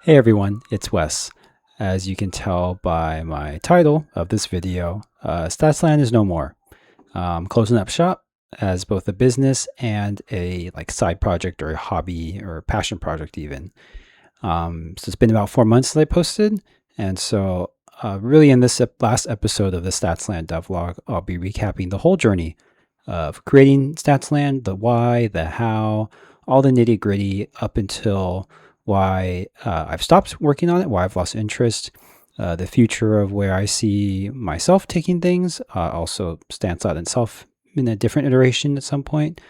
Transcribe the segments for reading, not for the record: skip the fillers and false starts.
Hey everyone, it's Wes. As you can tell by my title of this video, Statsland is no more. Closing up shop as both a business and a side project or a hobby or a passion project even. So it's been about 4 months that I posted, and so really in this last episode of the Statsland devlog, I'll be recapping the whole journey of creating Statsland, the why, the how, all the nitty gritty up until why I've stopped working on it, why I've lost interest, the future of where I see myself taking things, also Statsland itself in a different iteration at some point,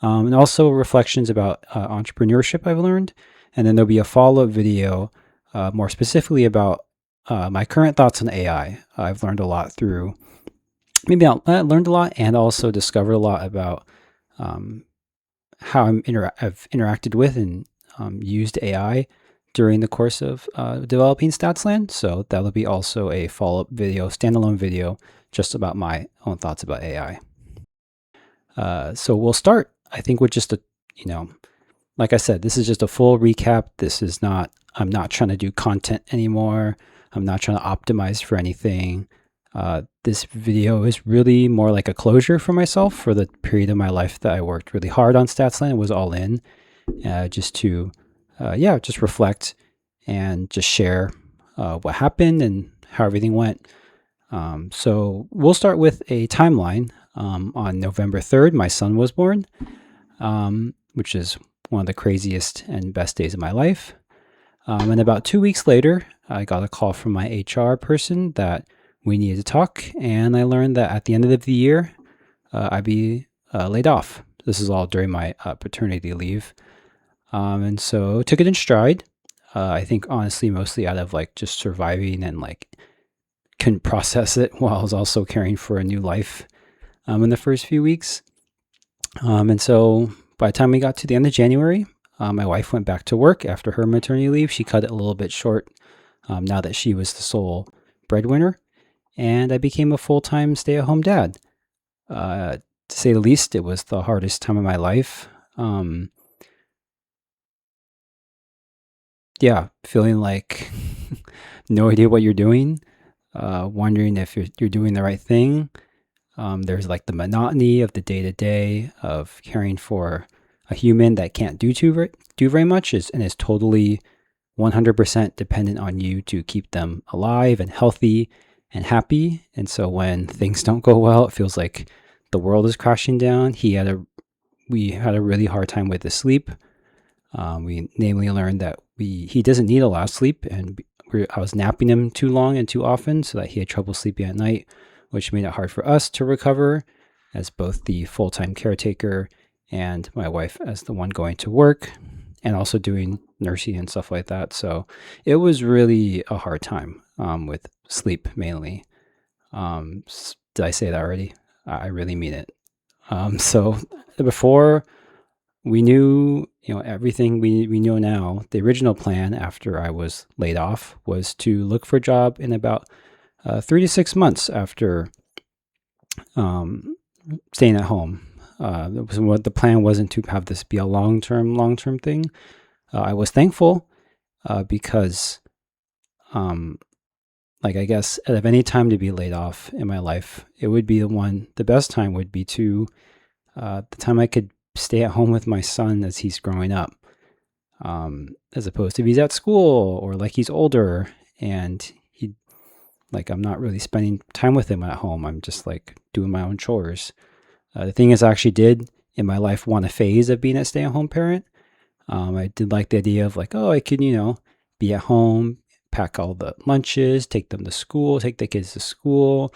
and also reflections about entrepreneurship I've learned. And then there'll be a follow-up video more specifically about my current thoughts on AI. I've learned a lot through, maybe I learned a lot and also discovered a lot about how I've interacted with and used AI during the course of developing Statsland. So that'll be also a follow-up video, standalone video, just about my own thoughts about AI. So we'll start, I think, with just like I said, this is just a full recap. I'm not trying to do content anymore. I'm not trying to optimize for anything. This video is really more like a closure for myself for the period of my life that I worked really hard on Statsland, was all in, just to, just reflect and just share what happened and how everything went. So we'll start with a timeline. On November 3rd, my son was born, which is one of the craziest and best days of my life. And about 2 weeks later, I got a call from my HR person that we needed to talk, and I learned that at the end of the year, I'd be laid off. This is all during my paternity leave. And so took it in stride. I think honestly, mostly out of just surviving and couldn't process it while I was also caring for a new life in the first few weeks. And so by the time we got to the end of January, my wife went back to work after her maternity leave. She cut it a little bit short now that she was the sole breadwinner. And I became a full-time stay-at-home dad. To say the least, it was the hardest time of my life. Feeling like no idea what you're doing, wondering if you're doing the right thing. There's the monotony of the day-to-day of caring for a human that can't do very much and is totally 100% dependent on you to keep them alive and healthy and happy. And so when things don't go well, it feels like the world is crashing down. We had a really hard time with his sleep. We namely learned that he doesn't need a lot of sleep, and I was napping him too long and too often so that he had trouble sleeping at night, which made it hard for us to recover as both the full-time caretaker and my wife as the one going to work and also doing nursing and stuff like that. So it was really a hard time with sleep mainly. Did I say that already? I really mean it. So before we knew, everything we know now, the original plan after I was laid off was to look for a job in about 3 to 6 months after staying at home. The plan wasn't to have this be a long-term thing. I was thankful because, I guess out of any time to be laid off in my life, it would be the best time would be to the time I could stay at home with my son as he's growing up, as opposed to if he's at school or he's older and I'm not really spending time with him at home. I'm just doing my own chores. The thing is, I actually did in my life want a phase of being a stay-at-home parent. I did like the idea of I could, be at home, pack all the lunches, take them to school, take the kids to school,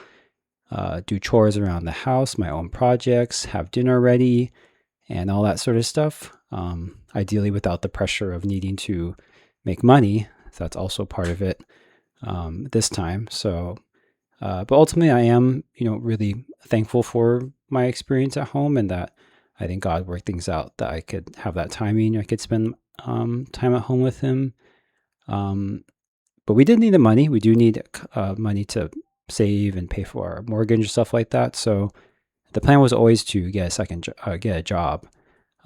do chores around the house, my own projects, have dinner ready, and all that sort of stuff. Ideally without the pressure of needing to make money. So that's also part of it this time. So, but ultimately I am, really thankful for my experience at home, and that I think God worked things out that I could have that timing. I could spend time at home with him. But we did need the money. We do need money to save and pay for our mortgage and stuff like that. So the plan was always to get a job.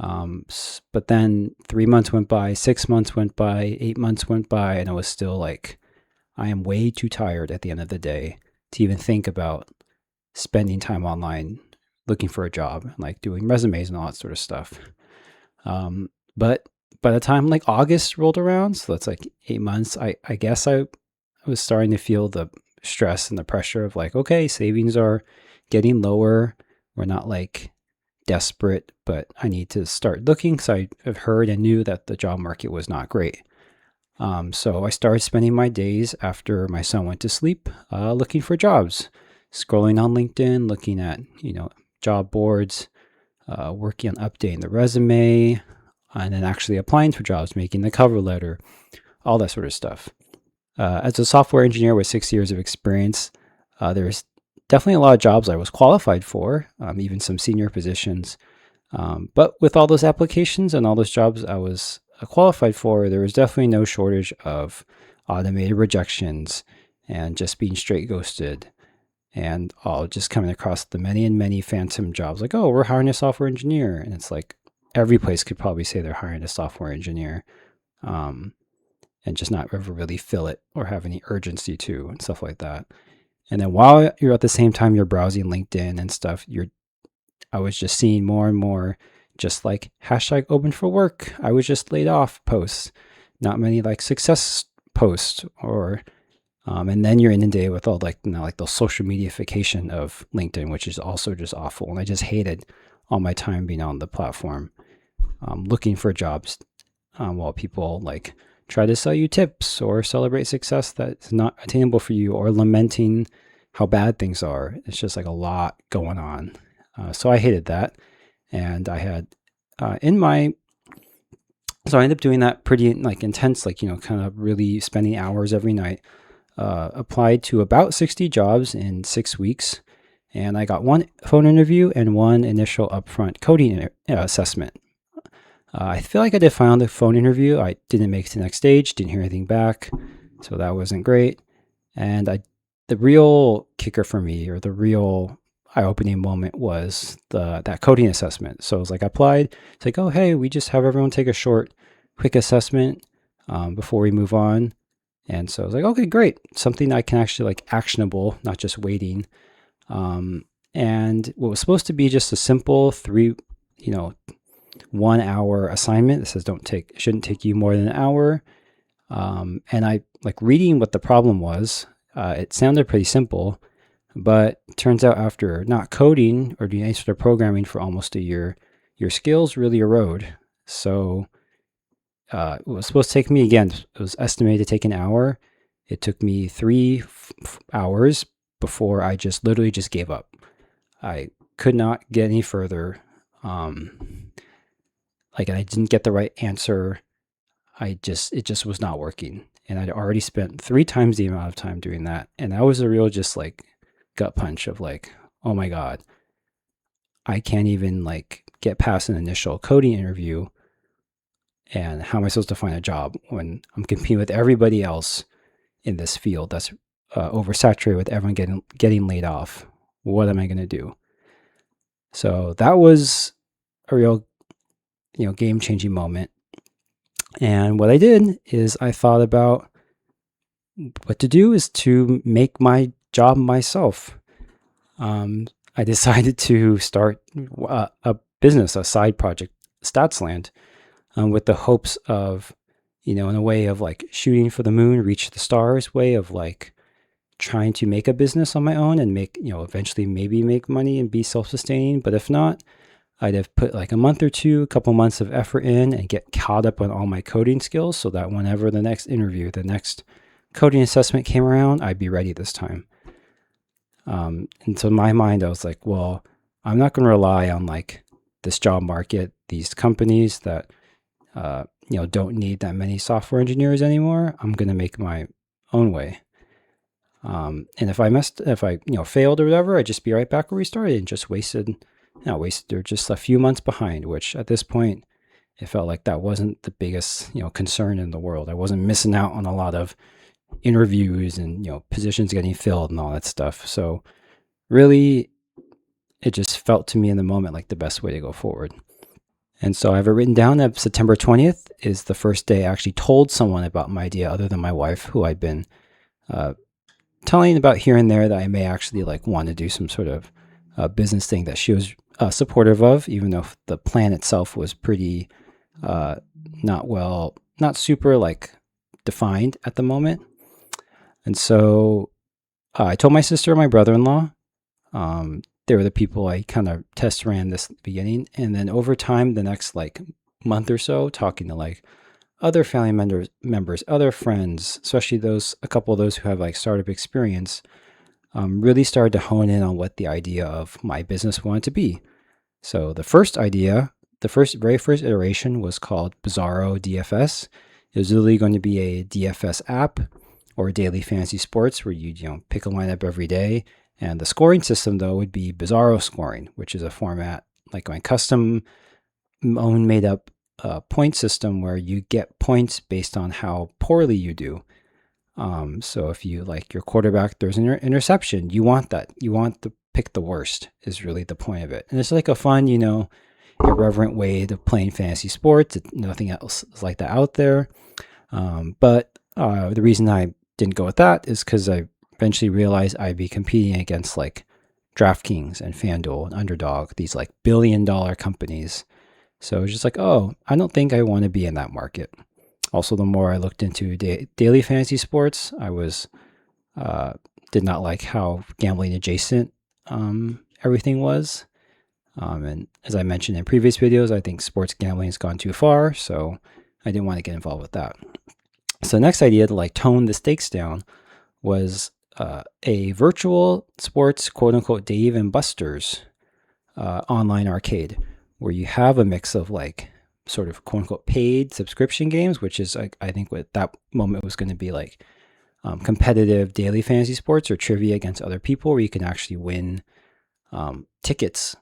But then 3 months went by, 6 months went by, 8 months went by, and I was still like, I am way too tired at the end of the day to even think about spending time online looking for a job, like doing resumes and all that sort of stuff. But by the time like August rolled around, so that's like 8 months, I guess I was starting to feel the stress and the pressure of like, okay, savings are getting lower. We're not like desperate, but I need to start looking because I've heard and knew that the job market was not great. So I started spending my days after my son went to sleep looking for jobs, scrolling on LinkedIn, looking at job boards, working on updating the resume, and then actually applying for jobs, making the cover letter, all that sort of stuff. As a software engineer with 6 years of experience, there's definitely a lot of jobs I was qualified for, even some senior positions. But with all those applications and all those jobs I was qualified for, there was definitely no shortage of automated rejections and just being straight ghosted, and all just coming across the many and many phantom jobs like, oh, we're hiring a software engineer. And it's like every place could probably say they're hiring a software engineer, and just not ever really fill it or have any urgency to and stuff like that. And then while you're at the same time you're browsing LinkedIn and stuff, I was just seeing more and more just like hashtag open for work, I was just laid off posts, not many like success posts, or and then you're inundated with all like like the social mediaification of LinkedIn, which is also just awful. And I just hated all my time being on the platform, looking for jobs, while people like try to sell you tips or celebrate success that's not attainable for you, or lamenting how bad things are. It's just like a lot going on. So I hated that. And I had so I ended up doing that pretty like intense, like, kind of really spending hours every night. Applied to about 60 jobs in 6 weeks. And I got one phone interview and one initial upfront coding assessment. I feel like I did fine on the phone interview. I didn't make it to the next stage, didn't hear anything back. So that wasn't great. And the real kicker for me, or the real eye-opening moment, was that coding assessment. So it was like I applied. It's like, oh, hey, we just have everyone take a short, quick assessment before we move on. And so I was like, okay, great. Something I can actually like actionable, not just waiting. And what was supposed to be just a simple 1 hour assignment that says shouldn't take you more than an hour. And I like reading what the problem was. It sounded pretty simple, but it turns out after not coding or doing any sort of programming for almost a year, your skills really erode. So it was supposed to take me, again, it was estimated to take an hour. It took me 3 hours before I just literally just gave up. I could not get any further. Like, I didn't get the right answer. It just was not working. And I'd already spent 3 times the amount of time doing that. And that was a real just like gut punch of like, oh my God, I can't even like get past an initial coding interview. And how am I supposed to find a job when I'm competing with everybody else in this field that's oversaturated with everyone getting laid off? What am I going to do? So that was a real, game-changing moment. And what I did is I thought about what to do is to make my job myself. I decided to start a business, a side project, Statsland, with the hopes of, in a way of like shooting for the moon, reach the stars way of like trying to make a business on my own and make, eventually maybe make money and be self-sustaining. But if not, I'd have put like a month or two, a couple months of effort in and get caught up on all my coding skills so that whenever the next interview, the next coding assessment came around, I'd be ready this time. And so in my mind, I was like, well, I'm not going to rely on like this job market, these companies that, don't need that many software engineers anymore. I'm going to make my own way. And if I failed or whatever, I'd just be right back where we started and just they're just a few months behind, which at this point, it felt like that wasn't the biggest, concern in the world. I wasn't missing out on a lot of interviews and, positions getting filled and all that stuff. So really, it just felt to me in the moment like the best way to go forward. And so I have it written down that September 20th is the first day I actually told someone about my idea other than my wife, who I'd been telling about here and there that I may actually like want to do some sort of business thing that she was supportive of, even though the plan itself was pretty not super like defined at the moment. And so I told my sister and my brother-in-law. They were the people I kind of test ran this at the beginning. And then over time, the next like month or so, talking to like other family members, other friends, especially a couple of those who have like startup experience, really started to hone in on what the idea of my business wanted to be. So the first idea, very first iteration was called Bizarro DFS. It was literally going to be a DFS app or daily fantasy sports where you pick a lineup every day. And the scoring system, though, would be Bizarro scoring, which is a format like my custom own made up point system where you get points based on how poorly you do. So if you like your quarterback, there's an interception, you want that. You want to pick the worst is really the point of it. And it's like a fun, irreverent way of playing fantasy sports. Nothing else is like that out there. But the reason I didn't go with that is because I eventually realized I'd be competing against like DraftKings and FanDuel and Underdog, these like billion-dollar companies. So it was just like, oh, I don't think I want to be in that market. Also, the more I looked into daily fantasy sports, I did not like how gambling adjacent everything was. And as I mentioned in previous videos, I think sports gambling has gone too far, so I didn't want to get involved with that. So the next idea to like tone the stakes down was a virtual sports, quote unquote, Dave and Buster's online arcade, where you have a mix of like sort of quote unquote paid subscription games, which is like, I think what that moment was going to be like competitive daily fantasy sports or trivia against other people, where you can actually win tickets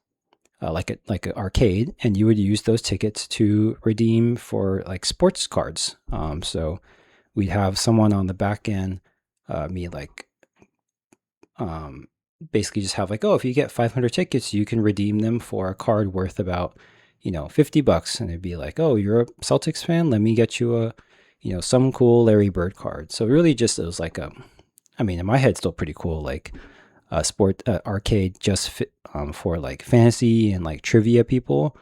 like an arcade, and you would use those tickets to redeem for like sports cards. So we'd have someone on the back end, basically just have like, oh, if you get 500 tickets, you can redeem them for a card worth about, $50. And it'd be like, oh, you're a Celtics fan? Let me get you a, some cool Larry Bird card. So really just, it was like in my head, still pretty cool, like a sport arcade just fit, for like fantasy and like trivia people.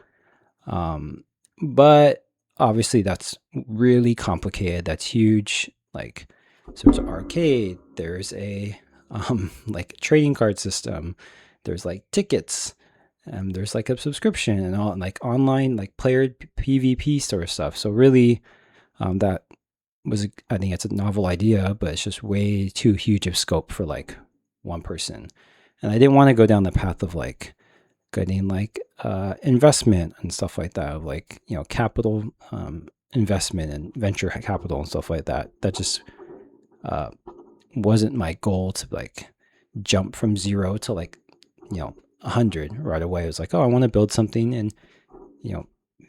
But obviously that's really complicated. That's huge. Like, so there's an arcade, there's a like trading card system, there's like tickets, there's like a subscription and all like online like player PvP sort of stuff. So really that was, I think it's a novel idea, but it's just way too huge of scope for like one person. And I didn't want to go down the path of like getting like investment and stuff like that, of like, capital investment and venture capital and stuff like that. That just wasn't my goal to like jump from 0 to like 100 right away. It was like, oh, I want to build something and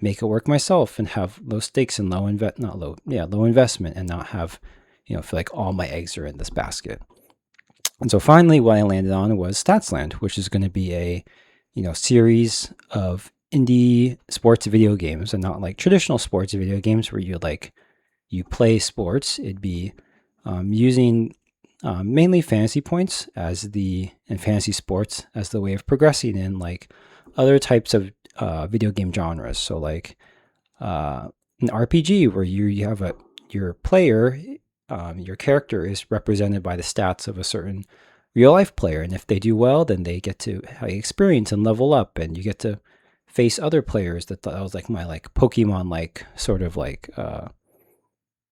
make it work myself and have low stakes and low investment, and not have feel like all my eggs are in this basket. And so finally what I landed on was Statsland, which is going to be a series of indie sports video games, and not like traditional sports video games where you play sports. It'd be using mainly fantasy points and fantasy sports as the way of progressing in like other types of video game genres. So like an RPG where you have your player, your character is represented by the stats of a certain real life player, and if they do well, then they get to experience and level up, and you get to face other players. That was like my like Pokemon like sort of like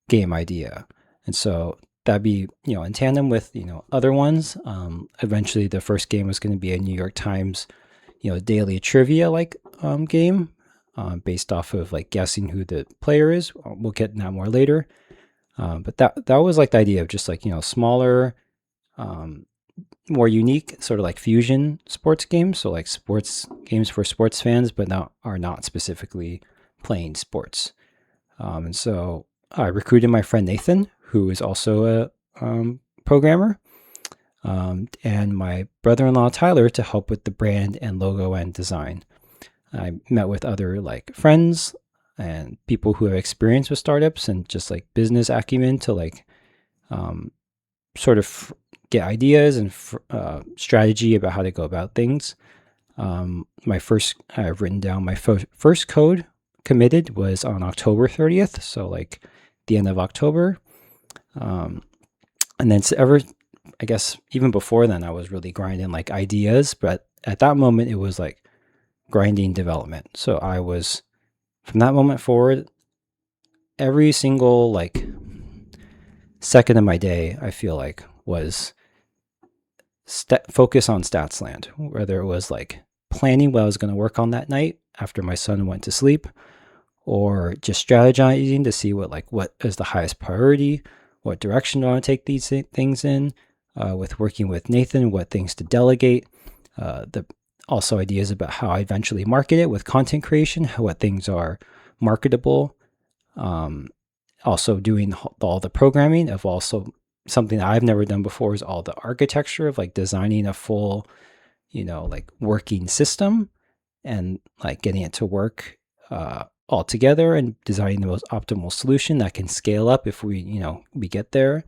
game idea. And so that'd be in tandem with other ones. Eventually the first game was going to be a New York Times daily trivia like game based off of like guessing who the player is. We'll get into that more later. But that was like the idea of just like smaller, more unique sort of like fusion sports games. So like sports games for sports fans, but are not specifically playing sports. And so I recruited my friend Nathan, who is also a programmer, and my brother-in-law Tyler to help with the brand and logo and design. I met with other like friends and people who have experience with startups and just like business acumen to like um, sort of get ideas and strategy about how to go about things. I've written down my first code committed was on October 30th. So like the end of October. And then I guess even before then, I was really grinding like ideas, but at that moment, it was like grinding development. So I was, from that moment forward, every single like second of my day, I feel like was focus on Statsland, whether it was like planning what I was going to work on that night after my son went to sleep, or just strategizing to see what is the highest priority, what direction do I want to take these things in, with working with Nathan, what things to delegate, also ideas about how I eventually market it with content creation, what things are marketable. Also doing all the programming of also something that I've never done before is all the architecture of like designing a full, like working system and like getting it to work all together and designing the most optimal solution that can scale up if we get there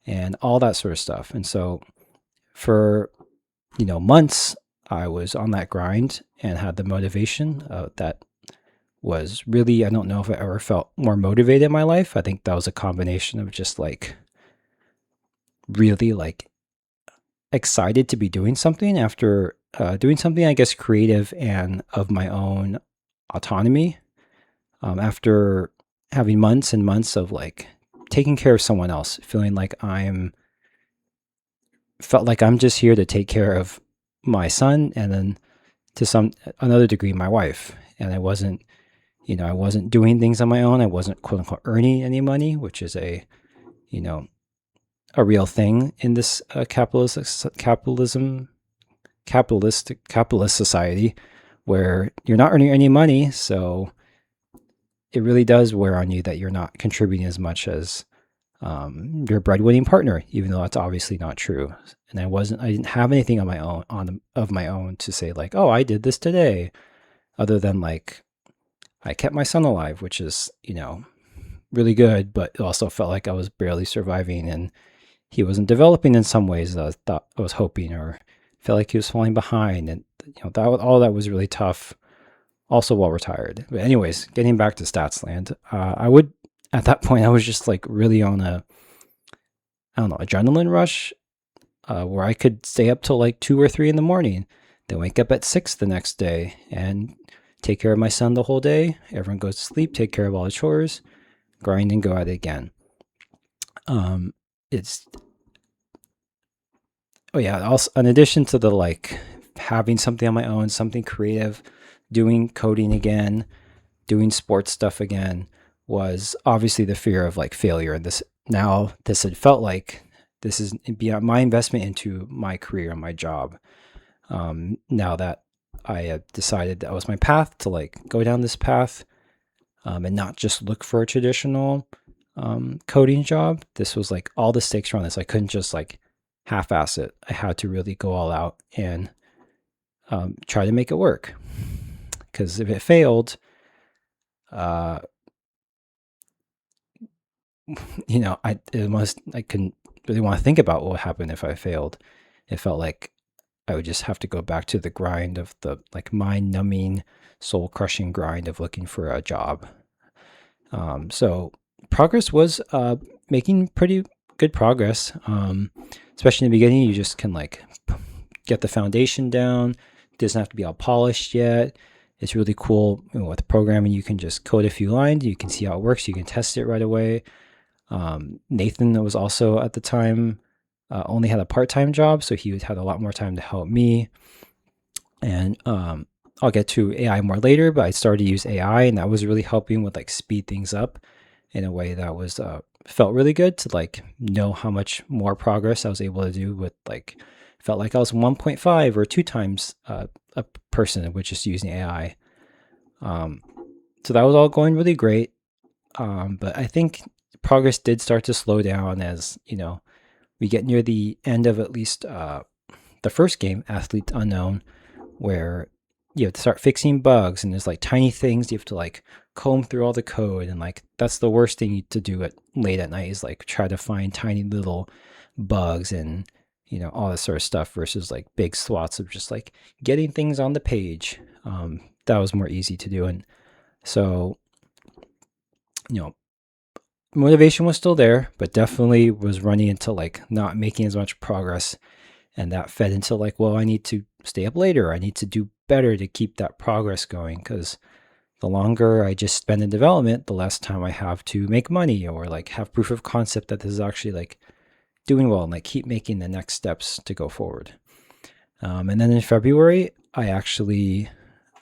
and all that sort of stuff. And so for, months, I was on that grind and had the motivation that was really, I don't know if I ever felt more motivated in my life. I think that was a combination of just like really like excited to be doing something after doing something, I guess, creative and of my own autonomy. After having months and months of like taking care of someone else, feeling like felt like I'm just here to take care of my son and then to some another degree my wife. And I wasn't doing things on my own. I wasn't quote unquote earning any money, which is a real thing in this capitalist society where you're not earning any money. So it really does wear on you that you're not contributing as much as your breadwinning partner, even though that's obviously not true. And I didn't have anything on my own of my own to say like, oh, I did this today, other than like I kept my son alive, which is, really good, but it also felt like I was barely surviving and he wasn't developing in some ways that I was hoping, or felt like he was falling behind. And, all that was really tough, also while retired. But anyways, getting back to Statsland, at that point, I was just like really on adrenaline rush, where I could stay up till like 2 or 3 in the morning, then wake up at 6 the next day and take care of my son the whole day. Everyone goes to sleep, take care of all the chores, grind and go at it again. Also, in addition to the like having something on my own, something creative, doing coding again, doing sports stuff again, was obviously the fear of like failure. And this had felt like this is beyond my investment into my career and my job. Now that I had decided that was my path to like go down this path, and not just look for a traditional coding job. This was like all the stakes were on this. I couldn't just like half-ass it. I had to really go all out and try to make it work. Because if it failed, I couldn't really want to think about what would happen if I failed. It felt like I would just have to go back to the grind of the like mind-numbing, soul-crushing grind of looking for a job. So progress was making pretty good progress. Especially in the beginning, you just can like get the foundation down. It doesn't have to be all polished yet. It's really cool with programming. You can just code a few lines. You can see how it works. You can test it right away. Nathan was also at the time only had a part-time job, so he had a lot more time to help me. And I'll get to AI more later, but I started to use AI, and that was really helping with like speed things up in a way that was felt really good to like know how much more progress I was able to do with like felt like I was 1.5 or 2 times a person with just using AI. So that was all going really great. But I think progress did start to slow down as, we get near the end of at least the first game, Athlete Unknown, where you have to start fixing bugs, and there's like tiny things you have to like comb through all the code, and like that's the worst thing to do at late at night is like try to find tiny little bugs and all this sort of stuff versus like big swaths of just like getting things on the page. That was more easy to do, and so motivation was still there, but definitely was running into like not making as much progress. And that fed into like, well, I need to stay up later. I need to do better to keep that progress going, because the longer I just spend in development, the less time I have to make money or like have proof of concept that this is actually like doing well, and like keep making the next steps to go forward. And then in February, I actually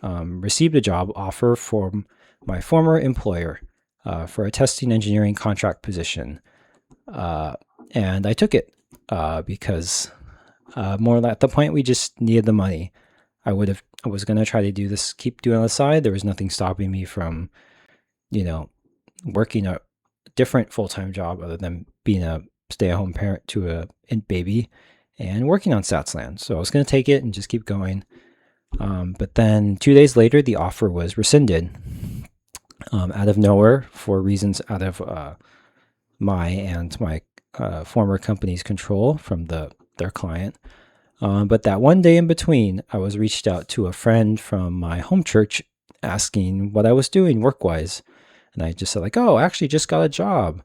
received a job offer from my former employer for a testing engineering contract position. And I took it because more at the point we just needed the money. I was going to try to do this, keep doing on the side. There was nothing stopping me from, working a different full-time job other than being a stay-at-home parent to a baby and working on Statsland. So I was going to take it and just keep going. But then 2 days later, the offer was rescinded out of nowhere for reasons out of my former company's control from their client. But that one day in between, I was reached out to a friend from my home church asking what I was doing work-wise. And I just said like, oh, I actually just got a job.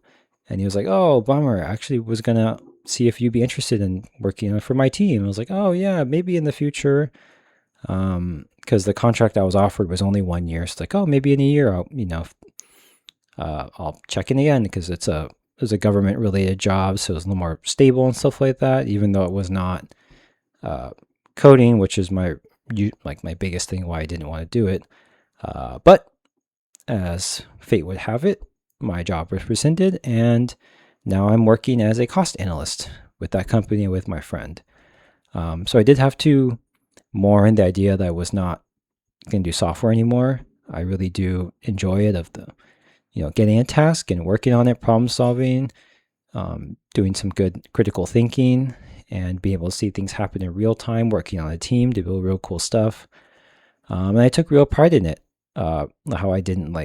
And he was like, oh, bummer. I actually was going to see if you'd be interested in working for my team. I was like, oh, yeah, maybe in the future. Because the contract I was offered was only 1 year. So like, oh, maybe in a year, I'll check in again, because it was a government-related job. So it was a little more stable and stuff like that, even though it was not coding, which is my biggest thing why I didn't want to do it. But as fate would have it, my job was rescinded, and now I'm working as a cost analyst with that company with my friend. So I did have to mourn the idea that I was not going to do software anymore. I really do enjoy it, of the getting a task and working on it, problem solving, doing some good critical thinking, and being able to see things happen in real time, working on a team to build real cool stuff. And I took real pride in it. How I didn't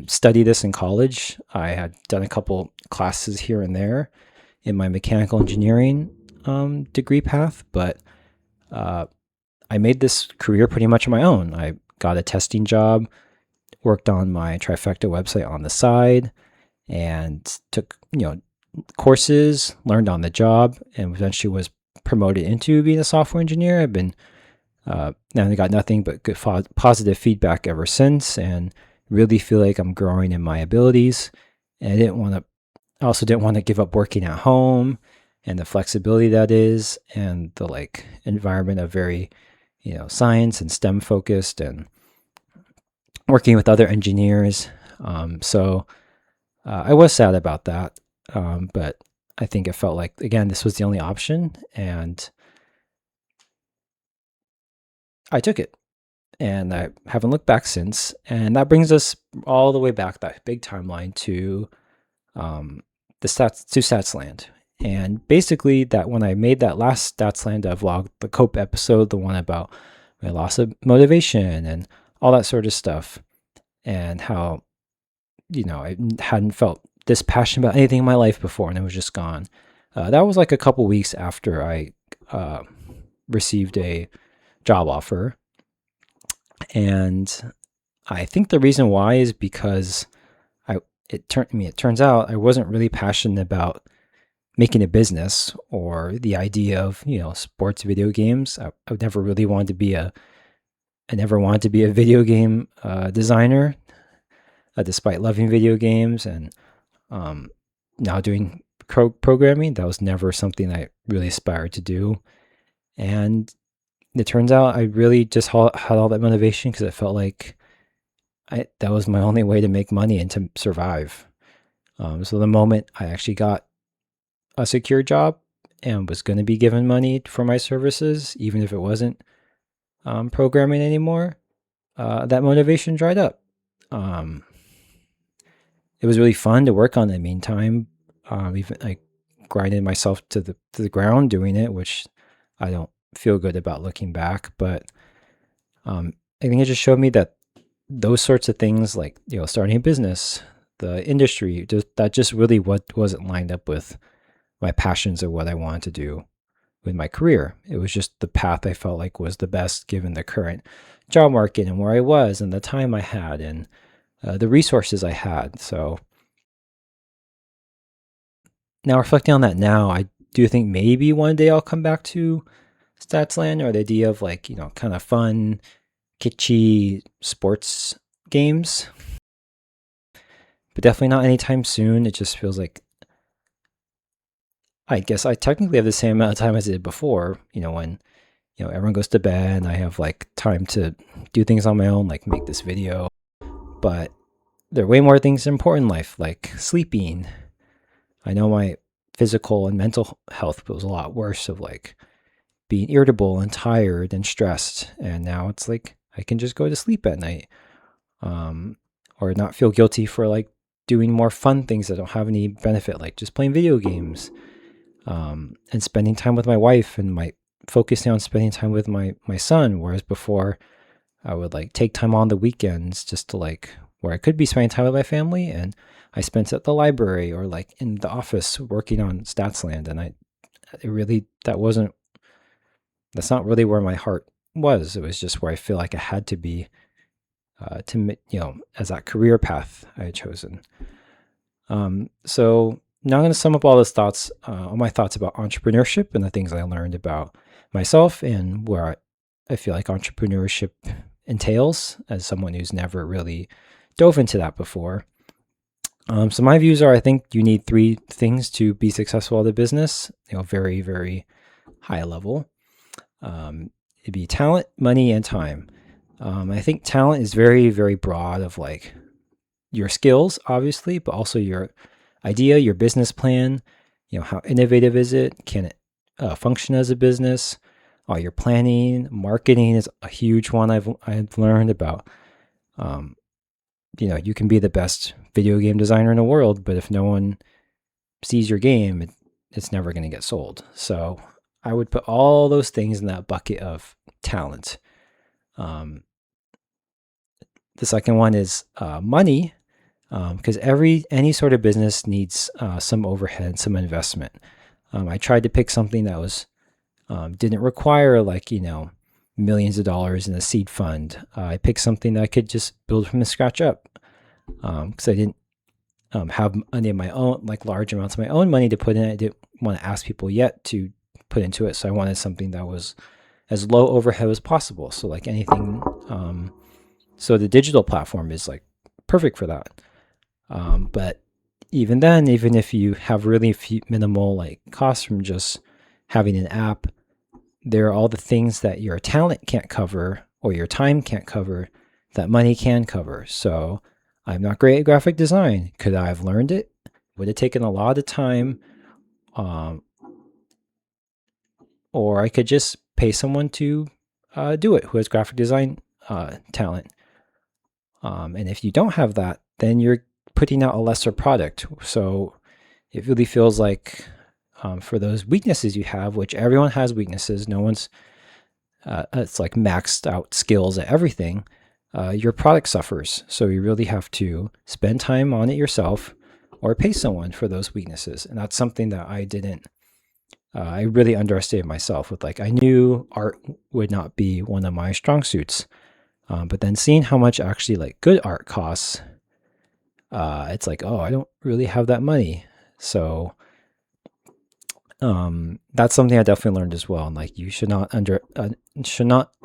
study this in college. I had done a couple classes here and there in my mechanical engineering degree path, but I made this career pretty much on my own. I got a testing job, worked on my Trifecta website on the side, and took courses, learned on the job, and eventually was promoted into being a software engineer. I've been now I got nothing but good positive feedback ever since, and really feel like I'm growing in my abilities. And I also didn't want to give up working at home and the flexibility that is, and the environment of very science and STEM focused, and working with other engineers. So I was sad about that, but I think it felt like, again, this was the only option, and I took it, and I haven't looked back since. And that brings us all the way back, that big timeline, to Statsland. And basically, that when I made that last Statsland Devlog, the Cope episode, the one about my loss of motivation and all that sort of stuff, and how I hadn't felt this passionate about anything in my life before, and it was just gone. That was like a couple weeks after I received a job offer. And I think the reason why is because it turns out I wasn't really passionate about making a business or the idea of sports video games. I never really wanted to be I never wanted to be a video game designer, despite loving video games and now doing programming. That was never something I really aspired to do. And it turns out I really just had all that motivation because it felt like that was my only way to make money and to survive. So the moment I actually got a secure job and was going to be given money for my services, even if it wasn't programming anymore, that motivation dried up. It was really fun to work on in the meantime. Even I grinded myself to the ground doing it, which I don't feel good about looking back. But I think it just showed me that those sorts of things, like starting a business, the industry, that just really what wasn't lined up with my passions or what I wanted to do with my career. It was just the path I felt like was the best given the current job market and where I was and the time I had and the resources I had. So now reflecting on that now, I do think maybe one day I'll come back to Statsland, or the idea of like, kind of fun, kitschy sports games, but definitely not anytime soon. It just feels like, I guess I technically have the same amount of time as I did before, when, everyone goes to bed and I have like time to do things on my own, like make this video. But there are way more things important in life, like sleeping. I know my physical and mental health was a lot worse of like being irritable and tired and stressed. And now it's like I can just go to sleep at night, or not feel guilty for like doing more fun things that don't have any benefit, like just playing video games, and spending time with my wife and focusing on spending time with my son. Whereas before I would like take time on the weekends just to like where I could be spending time with my family, and I spent it at the library or like in the office working on Statsland. And that's not really where my heart was. It was just where I feel like I had to be, as that career path I had chosen. So now I'm going to sum up all my thoughts about entrepreneurship and the things I learned about myself and where I feel like entrepreneurship entails as someone who's never really dove into that before. So my views are, I think you need three things to be successful at a business, very, very high level. It'd be talent, money, and time. I think talent is very, very broad of like your skills, obviously, but also your idea, your business plan, how innovative is it? Can it function as a business? Your planning, marketing is a huge one I've learned about. You can be the best video game designer in the world, but if no one sees your game, it's never going to get sold. So I would put all those things in that bucket of talent. The second one is money, because any sort of business needs some overhead, some investment. I tried to pick something that didn't require like millions of dollars in a seed fund. I picked something that I could just build from the scratch up, because I didn't have any of my own, like large amounts of my own money to put in. I didn't want to ask people yet to put into it. So I wanted something that was as low overhead as possible. So like anything, so the digital platform is like perfect for that. But even then, even if you have really minimal like costs from just having an app, there are all the things that your talent can't cover or your time can't cover that money can cover. So I'm not great at graphic design. Could I have learned it? Would have taken a lot of time. Or I could just pay someone to do it who has graphic design talent. And if you don't have that, then you're putting out a lesser product. So it really feels like for those weaknesses you have, which everyone has weaknesses, no one's, it's like maxed out skills at everything, your product suffers. So you really have to spend time on it yourself or pay someone for those weaknesses. And that's something that I didn't, I really underestimated myself with like, I knew art would not be one of my strong suits. But then seeing how much actually like good art costs, it's like, oh, I don't really have that money. So that's something I definitely learned as well. And like, you should not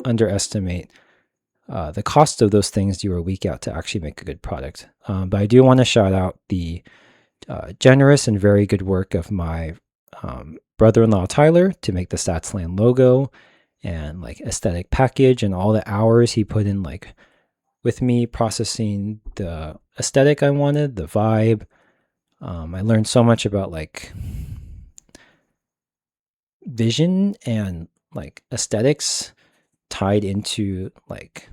underestimate the cost of those things you are weak at to actually make a good product. But I do want to shout out the generous and very good work of my brother-in-law Tyler to make the Statsland logo and like aesthetic package, and all the hours he put in like with me processing the aesthetic I wanted, the vibe. I learned so much about like vision and like aesthetics tied into like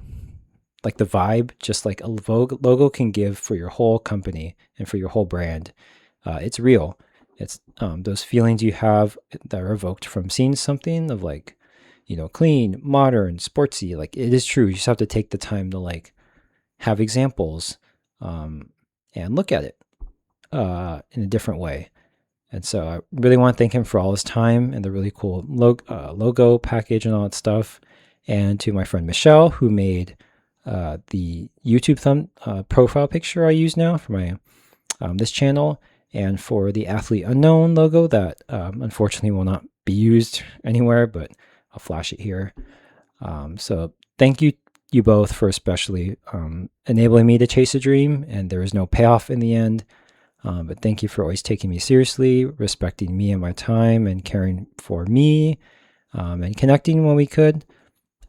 the vibe, just like a logo can give for your whole company and for your whole brand. It's real. It's those feelings you have that are evoked from seeing something of like clean, modern, sportsy. Like, it is true. You just have to take the time to like have examples and look at it in a different way. And so I really want to thank him for all his time and the really cool logo package and all that stuff. And to my friend Michelle, who made the YouTube profile picture I use now for my this channel, and for the Athlete Unknown logo that unfortunately will not be used anywhere, but I'll flash it here. So thank you both for especially enabling me to chase a dream, and there was no payoff in the end. But thank you for always taking me seriously, respecting me and my time, and caring for me, and connecting when we could.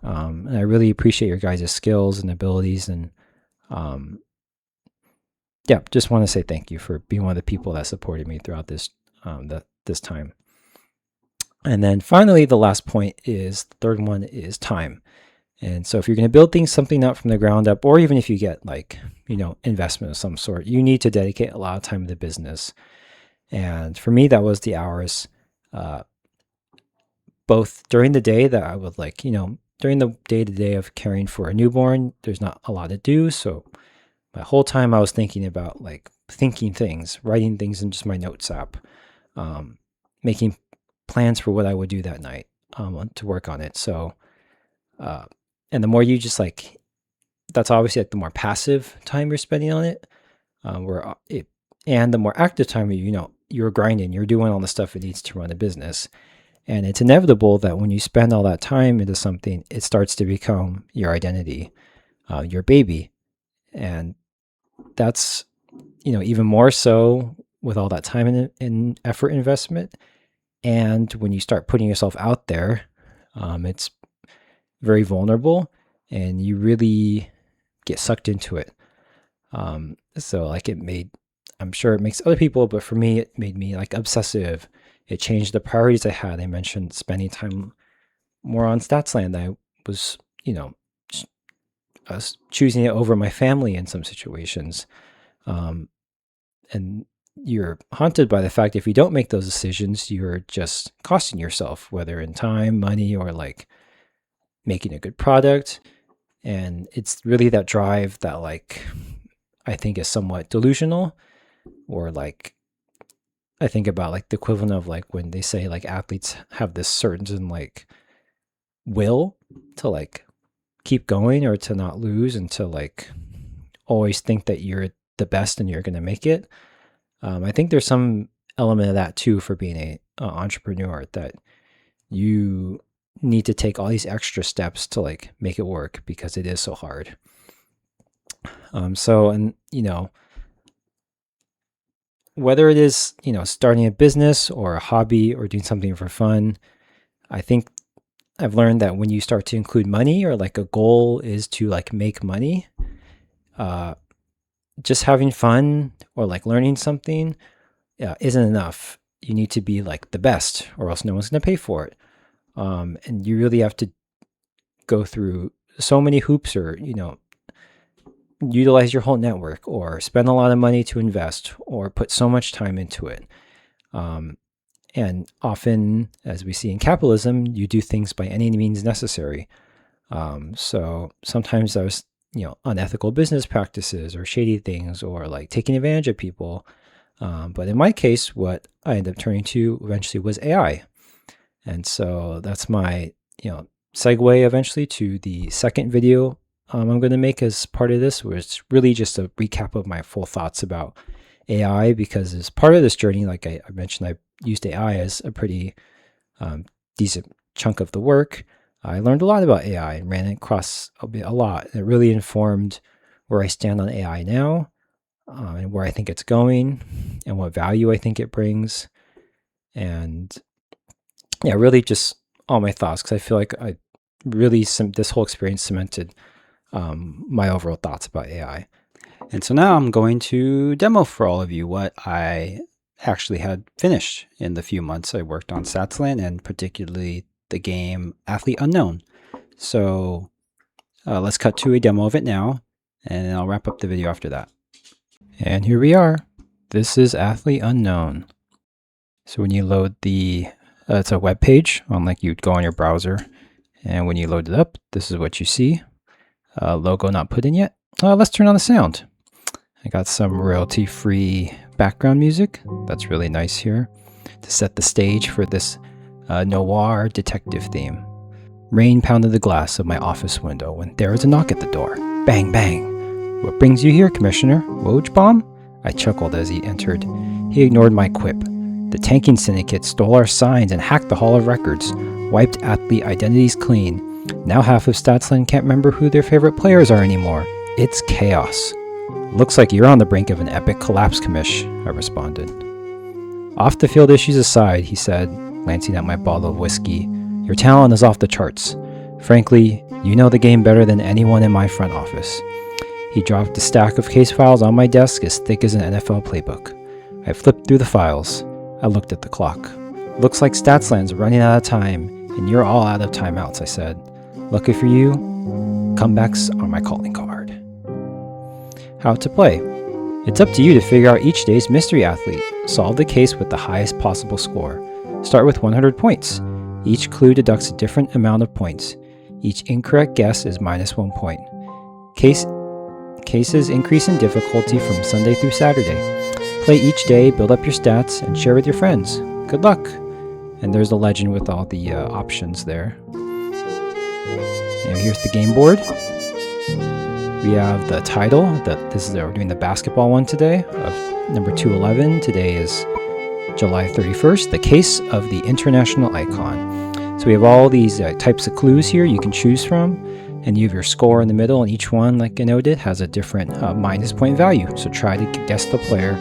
And I really appreciate your guys' skills and abilities. And yeah, just want to say thank you for being one of the people that supported me throughout this this time. And then finally, the last point is the third one is time. And so if you're going to build something up from the ground up, or even if you get like, investment of some sort, you need to dedicate a lot of time to the business. And for me, that was the hours, both during the day that I would like, during the day-to-day of caring for a newborn, there's not a lot to do. So my whole time I was thinking about like thinking things, writing things in just my notes app, making plans for what I would do that night to work on it. So, and the more you just like, that's obviously like the more passive time you're spending on it, and the more active time you're grinding, you're doing all the stuff it needs to run a business. And it's inevitable that when you spend all that time into something, it starts to become your identity, your baby. And that's, even more so with all that time and effort investment. And when you start putting yourself out there, it's very vulnerable and you really get sucked into it. So like I'm sure it makes other people, but for me, it made me like obsessive. It changed the priorities I had. I mentioned spending time more on Statsland. I was, choosing it over my family in some situations. And you're haunted by the fact if you don't make those decisions, you're just costing yourself, whether in time, money, or like making a good product. And it's really that drive that like I think is somewhat delusional, or like I think about like the equivalent of like when they say like athletes have this certain like will to like keep going or to not lose and to like always think that you're the best and you're going to make it. I think there's some element of that too for being a entrepreneur, that you need to take all these extra steps to like make it work because it is so hard. And whether it is, starting a business or a hobby or doing something for fun, I think I've learned that when you start to include money, or like a goal is to like make money, just having fun or like learning something isn't enough. You need to be like the best, or else no one's going to pay for it. And you really have to go through so many hoops, or utilize your whole network, or spend a lot of money to invest, or put so much time into it. And often, as we see in capitalism, you do things by any means necessary. So sometimes there's unethical business practices or shady things, or like taking advantage of people. But in my case, what I ended up turning to eventually was AI. And so that's my segue eventually to the second video I'm going to make as part of this, where it's really just a recap of my full thoughts about AI, because as part of this journey, like I mentioned, I used AI as a pretty decent chunk of the work. I learned a lot about AI and ran across a lot. It really informed where I stand on AI now, and where I think it's going, and what value I think it brings. And yeah, really just all my thoughts, because I feel like this whole experience cemented my overall thoughts about AI. And so now I'm going to demo for all of you what I actually had finished in the few months I worked on Statsland, and particularly the game Athlete Unknown. So let's cut to a demo of it now, and I'll wrap up the video after that. And here we are. This is Athlete Unknown. So when you load it's a web page on, like, you'd go on your browser, And when you load it up, this is what you see. Logo not put in yet. Let's turn on the sound. I got some royalty-free background music. That's really nice here to set the stage for this noir detective theme. Rain pounded the glass of my office window when there was a knock at the door. Bang, bang. What brings you here, Commissioner? Wojbaum? I chuckled as he entered. He ignored my quip. The tanking syndicate stole our signs and hacked the Hall of Records, wiped athlete identities clean. Now half of Statsland can't remember who their favorite players are anymore. It's chaos. Looks like you're on the brink of an epic collapse, Commish, I responded. Off the field issues aside, he said, glancing at my bottle of whiskey, your talent is off the charts. Frankly, you know the game better than anyone in my front office. He dropped a stack of case files on my desk as thick as an NFL playbook. I flipped through the files. I looked at the clock. Looks like Statsland's running out of time, and you're all out of timeouts, I said. Lucky for you, comebacks are my calling card. How to play. It's up to you to figure out each day's mystery athlete. Solve the case with the highest possible score. Start with 100 points. Each clue deducts a different amount of points. Each incorrect guess is minus 1 point. Cases increase in difficulty from Sunday through Saturday. Play each day, build up your stats, and share with your friends. Good luck! And there's the legend with all the options there. And here's the game board. We have the title. We're doing the basketball one today of number 211. Today is July 31st, the case of the international icon. So we have all these types of clues here you can choose from, and you have your score in the middle, and each one, like I noted, has a different minus point value. So try to guess the player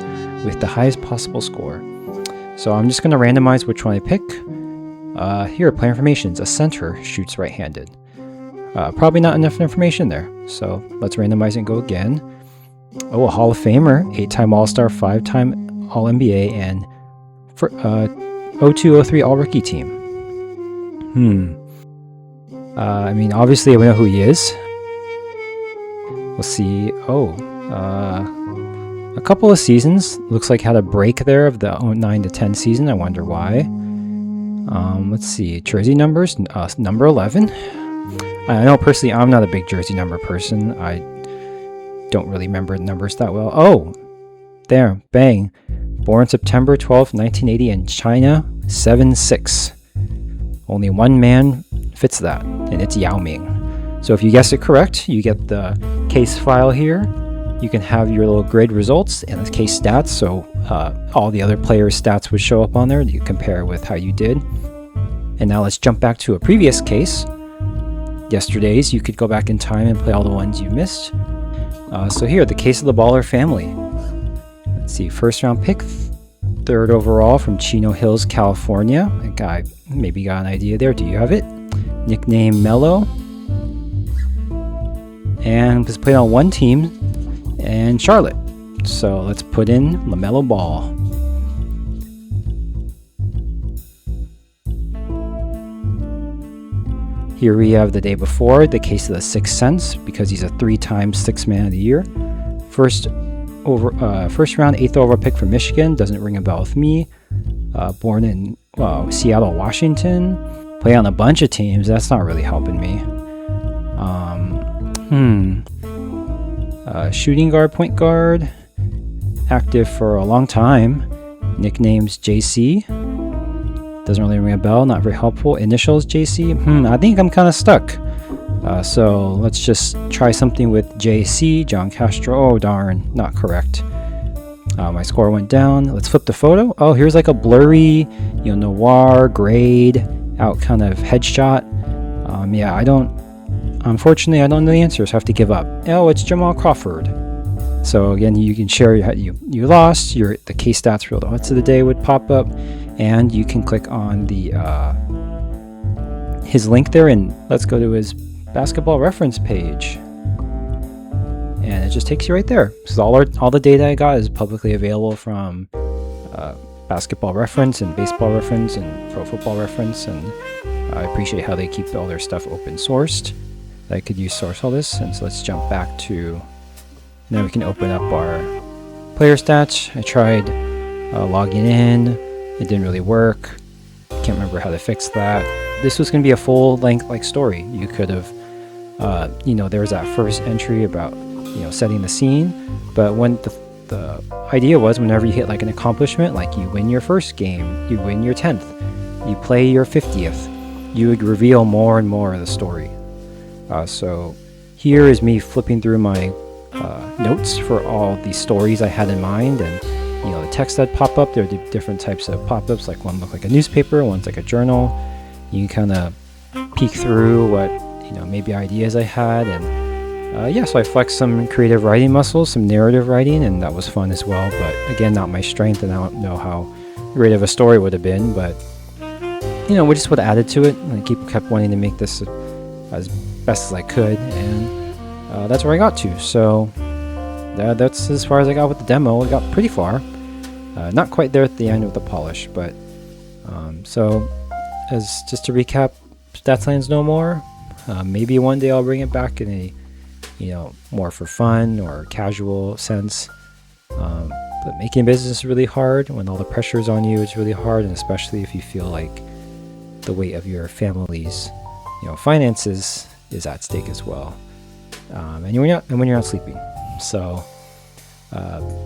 with the highest possible score. So I'm just going to randomize which one I pick. Here, player information. A center shoots right-handed. Probably not enough information there, so let's randomize and go again. Oh, a Hall of Famer, 8-time All-Star, 5-time All-NBA, and 02-03 All-Rookie team. I mean, obviously we know who he is. We'll see. A couple of seasons. Looks like had a break there of the 09 to 10 season. I wonder why. Let's see. Jersey numbers. Number 11. I know personally I'm not a big jersey number person. I don't really remember numbers that well. Oh, there. Bang. Born September 12th, 1980 in China. 7'6". Only one man fits that, and it's Yao Ming. So if you guess it correct, you get the case file here. You can have your little grid results and the case stats, so all the other players' stats would show up on there. You compare with how you did. And now let's jump back to a previous case. Yesterday's, you could go back in time and play all the ones you missed. So here, the case of the Baller family. Let's see, first round pick, 3rd overall from Chino Hills, California. A guy maybe got an idea there. Do you have it? Nickname Mello. And was played on one team in Charlotte. So let's put in LaMelo Ball. Here we have the day before, the case of the Sixth Sense, because he's a 3-time Sixth Man of the Year. First round, 8th overall pick from Michigan. Doesn't ring a bell with me. Born in Seattle, Washington. Play on a bunch of teams. That's not really helping me. Shooting guard, point guard. Active for a long time. Nicknames JC. Doesn't really ring a bell. Not very helpful. Initials JC. I think I'm kind of stuck. So let's just try something with JC. John Castro. Oh, darn. Not correct. My score went down. Let's flip the photo. Oh, here's like a blurry, noir, grayed out kind of headshot. Yeah, unfortunately, I don't know the answers. I have to give up. Oh, it's Jamal Crawford. So again, you can share you lost. The case stats for the odds of the day would pop up, and you can click on the his link there, and let's go to his basketball reference page. And it just takes you right there. So all the data I got is publicly available from Basketball Reference and Baseball Reference and Pro Football Reference, and I appreciate how they keep all their stuff open sourced. I could use source all this, and so let's jump back to. Now we can open up our player stats. I tried logging in. It didn't really work. Can't remember how to fix that. this was going to be a full length like story. You could have, there was that first entry about, setting the scene. But when the idea was, whenever you hit like an accomplishment, like you win your first game, you win your 10th, you play your 50th, you would reveal more and more of the story. So here is me flipping through my notes for all the stories I had in mind, and the text that pop up. There are different types of pop-ups, like one looked like a newspaper, one's like a journal. You can kind of peek through what maybe ideas I had, and so I flexed some creative writing muscles, some narrative writing, and that was fun as well. But again, not my strength, and I don't know how great of a story would have been, but we just would have added to it. And I kept wanting to make this as best as I could, and that's where I got to. So that's as far as I got with the demo. I got pretty far, not quite there at the end with the polish, but so as just to recap, Statsland's no more. Maybe one day I'll bring it back in a more for fun or casual sense. But making business is really hard. When all the pressure is on you, it's really hard, and especially if you feel like the weight of your family's finances is at stake as well, and when you're not sleeping. So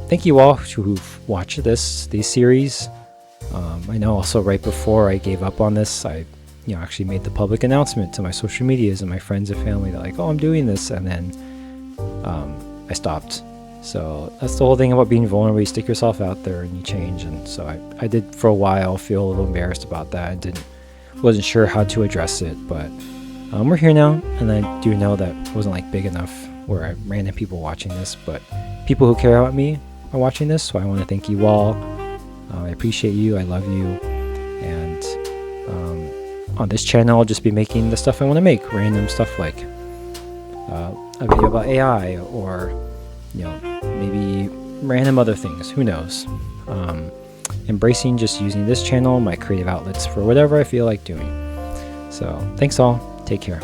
thank you all who've watched these series. I know also right before I gave up on this, I actually made the public announcement to my social medias and my friends and family that like, oh, I'm doing this, and then I stopped. So that's the whole thing about being vulnerable. You stick yourself out there and you change. And so I did for a while feel a little embarrassed about that. Wasn't sure how to address it, but we're here now, and I do know that it wasn't like big enough where I ran into people watching this, but people who care about me are watching this, so I want to thank you all. I appreciate you. I love you. And on this channel, I'll just be making the stuff I want to make, random stuff like a video about AI, or maybe random other things. Who knows? Embracing just using this channel, my creative outlets, for whatever I feel like doing. So thanks all. Take care.